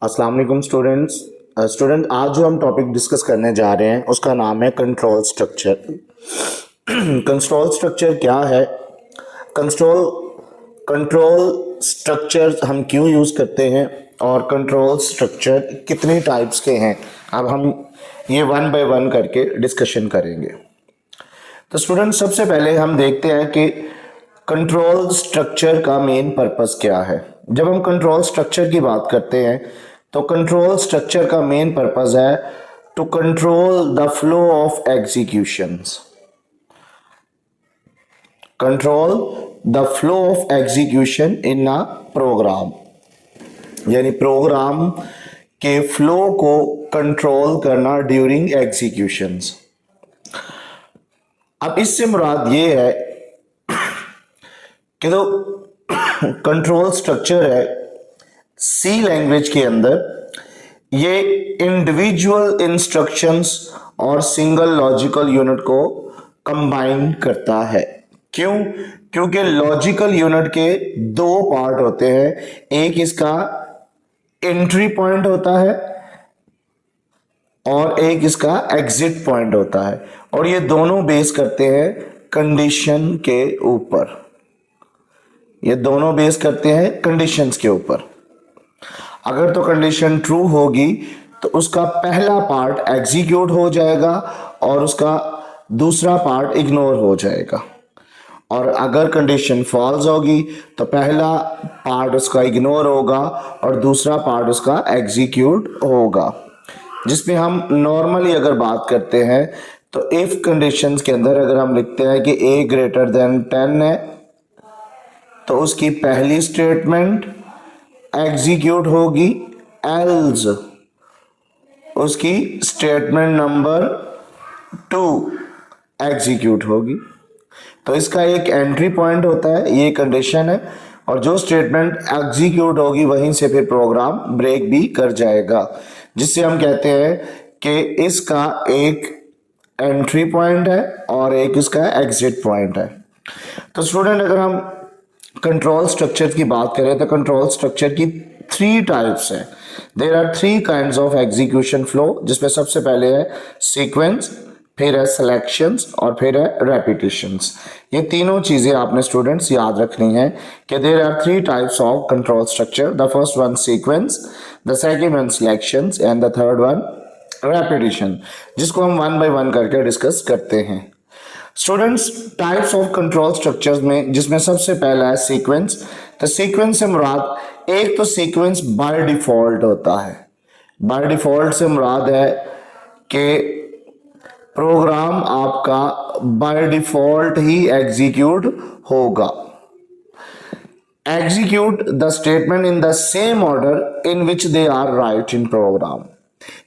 अस्सलाम वालेकुम स्टूडेंट्स। आज जो हम टॉपिक डिस्कस करने जा रहे हैं उसका नाम है कंट्रोल स्ट्रक्चर। कंट्रोल स्ट्रक्चर क्या है? कंट्रोल कंट्रोल स्ट्रक्चर हम क्यों यूज़ करते हैं और कंट्रोल स्ट्रक्चर कितने टाइप्स के हैं, अब हम ये वन बाय वन करके डिस्कशन करेंगे। तो स्टूडेंट, सबसे पहले हम देखते हैं कि कंट्रोल स्ट्रक्चर का मेन पर्पस क्या है। जब हम कंट्रोल स्ट्रक्चर की बात करते हैं तो कंट्रोल स्ट्रक्चर का मेन पर्पस है to control the flow of executions. Control the flow of execution in a program, यानी प्रोग्राम के फ्लो को कंट्रोल करना ड्यूरिंग एग्जीक्यूशंस। अब इससे मुराद ये है कि जो कंट्रोल स्ट्रक्चर है सी लैंग्वेज के अंदर, ये इंडिविजुअल इंस्ट्रक्शंस और सिंगल लॉजिकल यूनिट को कंबाइन करता है। क्यों? क्योंकि लॉजिकल यूनिट के दो पार्ट होते हैं, एक इसका एंट्री पॉइंट होता है और एक इसका एग्जिट पॉइंट होता है, और ये दोनों बेस करते हैं कंडीशन के ऊपर। ये दोनों बेस करते हैं कंडीशंस के ऊपर। अगर तो कंडीशन ट्रू होगी तो उसका पहला पार्ट एग्जीक्यूट हो जाएगा और उसका दूसरा पार्ट इग्नोर हो जाएगा, और अगर कंडीशन फॉल्स होगी तो पहला पार्ट उसका इग्नोर होगा और दूसरा पार्ट उसका एग्जीक्यूट होगा। जिसमें हम नॉर्मली अगर बात करते हैं तो इफ कंडीशंस के अंदर अगर हम लिखते हैं कि a ग्रेटर देन 10 है तो उसकी पहली स्टेटमेंट एग्जीक्यूट होगी, एल्स उसकी स्टेटमेंट नंबर 2 एग्जीक्यूट होगी। तो इसका एक एंट्री पॉइंट होता है, ये कंडीशन है, और जो स्टेटमेंट एग्जीक्यूट होगी वहीं से फिर प्रोग्राम ब्रेक भी कर जाएगा, जिससे हम कहते हैं कि इसका एक एंट्री पॉइंट है और एक इसका एग्जिट पॉइंट है। तो स्टूडेंट, अगर हम कंट्रोल स्ट्रक्चर की बात करें तो कंट्रोल स्ट्रक्चर की 3 टाइप्स है। There are 3 kinds of execution flow, जिसमें सबसे पहले है सीक्वेंस, फिर है सिलेक्शंस और फिर है रेपिटेशंस। ये तीनों चीजें आपने स्टूडेंट्स याद रखनी है कि there are 3 types of control structure. The first one sequence, the second one selections and the third one repetition, जिसको हम वन बाय वन करके डिस्कस करते हैं। Students, types of control structures में जिसमें सबसे पहला है सीक्वेंस। तो सीक्वेंस से मुराद, एक तो सीक्वेंस बाय डिफॉल्ट होता है। बाय डिफॉल्ट से मुराद है कि प्रोग्राम आपका बाय डिफॉल्ट ही एग्जीक्यूट होगा। Execute the statement in the same order in which they are write in program,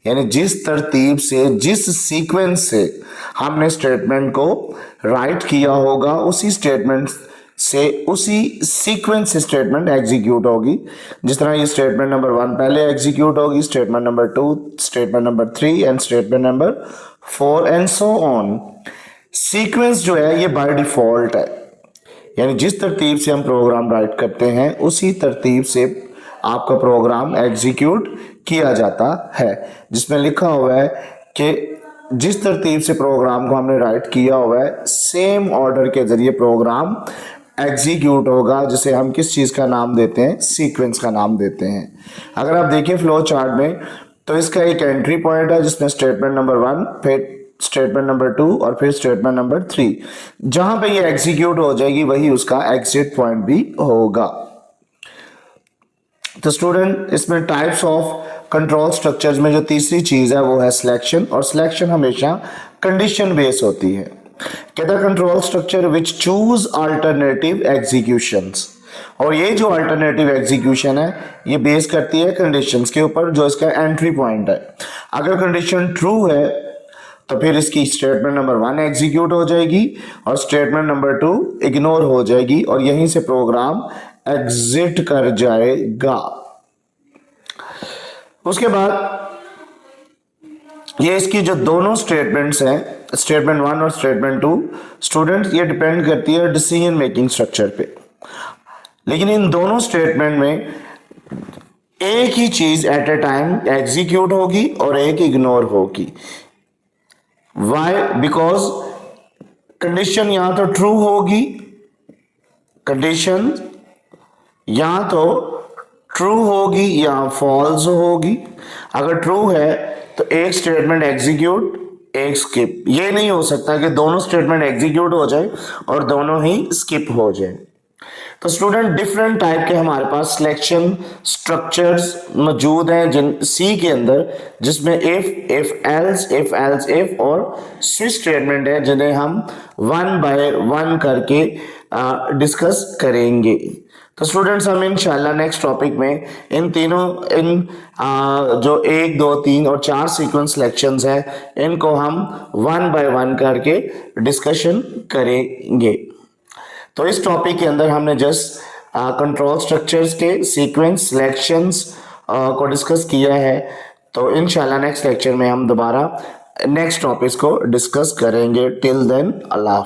यानी जिस तरतीब से, जिस सीक्वेंस से हमने स्टेटमेंट को राइट किया होगा उसी स्टेटमेंट से, उसी सीक्वेंस से स्टेटमेंट एग्जीक्यूट होगी। जिस तरह ये स्टेटमेंट नंबर 1 पहले एग्जीक्यूट होगी, statement number 2, statement number 3 and statement number 4 and so on. Sequence जो है ये बाय डिफॉल्ट है, यानी जिस तरतीब से हम प्रोग्राम राइट करते हैं उसी तरतीब से आपका प्रोग्राम एग्जीक्यूट किया जाता है, जिसमें लिखा हुआ है कि जिस तरतीब से प्रोग्राम को हमने राइट किया हुआ है सेम ऑर्डर के जरिए प्रोग्राम एग्जीक्यूट होगा, जिसे हम किस चीज़ का नाम देते हैं? सीक्वेंस का नाम देते हैं। अगर आप देखिए फ्लो चार्ट में तो इसका एक एंट्री पॉइंट है जिसमें स्टेटमेंट नंबर 1, फिर स्टेटमेंट नंबर 2 और फिर स्टेटमेंट नंबर 3, जहां पे ये एग्जीक्यूट हो जाएगी वही उसका एग्जिट पॉइंट भी होगा। तो स्टूडेंट, इसमें टाइप्स ऑफ कंट्रोल स्ट्रक्चर्स में जो तीसरी चीज है वो है सिलेक्शन, और सिलेक्शन हमेशा कंडीशन बेस होती है। कहता control structure which choose alternative executions, और ये जो अल्टरनेटिव एग्जीक्यूशन है ये बेस करती है कंडीशंस के ऊपर जो इसका एंट्री पॉइंट है। अगर कंडीशन ट्रू है तो फिर इसकी स्टेटमेंट नंबर 1 एग्जीक्यूट हो जाएगी और स्टेटमेंट नंबर 2 इग्नोर हो जाएगी और यहीं से प्रोग्राम एग्जिट कर जाएगा। उसके बाद ये इसकी जो दोनों स्टेटमेंट्स हैं, स्टेटमेंट 1 और स्टेटमेंट 2, स्टूडेंट्स ये डिपेंड करती है डिसीजन मेकिंग स्ट्रक्चर पे। लेकिन इन दोनों स्टेटमेंट में एक ही चीज एट अ टाइम एग्जीक्यूट होगी और एक इग्नोर होगी। वाई? बिकॉज कंडीशन या तो ट्रू होगी, कंडीशन या तो ट्रू होगी या फॉल्स होगी। अगर ट्रू है तो एक स्टेटमेंट एग्जीक्यूट, एक स्किप। ये नहीं हो सकता कि दोनों स्टेटमेंट एग्जीक्यूट हो जाए और दोनों ही स्किप हो जाए। तो स्टूडेंट डिफरेंट टाइप के हमारे पास सिलेक्शन स्ट्रक्चर्स मौजूद हैं जिन सी के अंदर, जिसमें इफ एल्स इफ और स्विच स्टेटमेंट है, जिन्हें हम वन बाय वन करके डिस्कस करेंगे। तो स्टूडेंट्स हम इंशाल्लाह नेक्स्ट टॉपिक में इन तीनों जो 1, 2, 3 और 4 सीक्वेंस सिलेक्शंस है, इनको हम वन बाय वन करके डिस्कशन करेंगे। तो इस टॉपिक के अंदर हमने जस्ट कंट्रोल स्ट्रक्चर्स के सीक्वेंस सिलेक्शंस को डिस्कस किया है। तो इंशाल्लाह नेक्स्ट लेक्चर में हम दोबारा नेक्स्ट टॉपिक्स को डिस्कस करेंगे। टिल देन अल्लाह।